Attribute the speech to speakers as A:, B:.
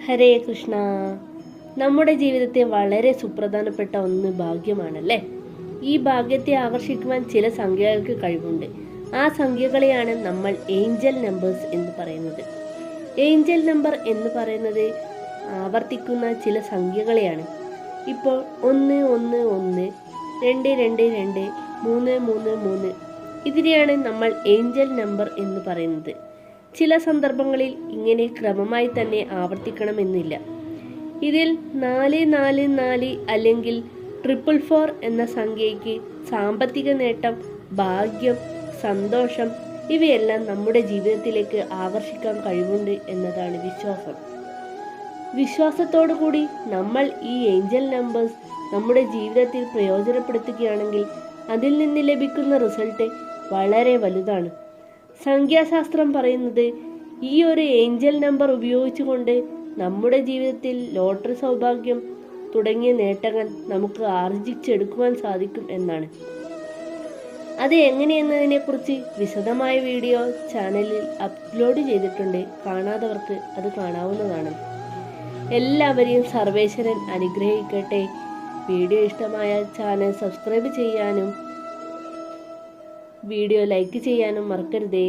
A: ഹരേ കൃഷ്ണ. നമ്മുടെ ജീവിതത്തെ വളരെ സുപ്രധാനപ്പെട്ട ഒന്ന് ഭാഗ്യമാണല്ലേ. ഈ ഭാഗ്യത്തെ ആകർഷിക്കുവാൻ ചില സംഖ്യകൾക്ക് കഴിവുണ്ട്. ആ സംഖ്യകളെയാണ് നമ്മൾ ഏഞ്ചൽ നമ്പേഴ്സ് എന്ന് പറയുന്നത്. ഏഞ്ചൽ നമ്പർ എന്ന് പറയുന്നത് ആവർത്തിക്കുന്ന ചില സംഖ്യകളെയാണ്. ഇപ്പോൾ 1 1 1, 2 2 2, 3 3 3 ഇതിനെയാണ് നമ്മൾ ഏഞ്ചൽ നമ്പർ എന്ന് പറയുന്നത്. ചില സന്ദർഭങ്ങളിൽ ഇങ്ങനെ ക്രമമായി തന്നെ ആവർത്തിക്കണമെന്നില്ല. ഇതിൽ 4 4 4 അല്ലെങ്കിൽ 444 എന്ന സംഖ്യയ്ക്ക് സാമ്പത്തിക നേട്ടം, ഭാഗ്യം, സന്തോഷം ഇവയെല്ലാം നമ്മുടെ ജീവിതത്തിലേക്ക് ആകർഷിക്കാൻ കഴിവുണ്ട് എന്നതാണ് വിശ്വാസം. വിശ്വാസത്തോടു കൂടി നമ്മൾ ഈ ഏഞ്ചൽ നമ്പേഴ്സ് നമ്മുടെ ജീവിതത്തിൽ പ്രയോജനപ്പെടുത്തുകയാണെങ്കിൽ അതിൽ നിന്ന് ലഭിക്കുന്ന റിസൾട്ട് വളരെ വലുതാണ്. സംഖ്യാശാസ്ത്രം പറയുന്നത് ഈ ഒരു ഏഞ്ചൽ നമ്പർ ഉപയോഗിച്ചുകൊണ്ട് നമ്മുടെ ജീവിതത്തിൽ ലോട്ടറി സൗഭാഗ്യം തുടങ്ങിയ നേട്ടങ്ങൾ നമുക്ക് ആർജിച്ചെടുക്കുവാൻ സാധിക്കും എന്നാണ്. അത് എങ്ങനെയെന്നതിനെ കുറിച്ച് വിശദമായ വീഡിയോ ചാനലിൽ അപ്ലോഡ് ചെയ്തിട്ടുണ്ട്. കാണാത്തവർക്ക് അത് കാണാവുന്നതാണ്. എല്ലാവരെയും സർവേശ്വരൻ അനുഗ്രഹിക്കട്ടെ. വീഡിയോ ഇഷ്ടമായ ചാനൽ സബ്സ്ക്രൈബ് ചെയ്യാനും വീഡിയോ ലൈക്ക് ചെയ്യാനും മറക്കരുതേ.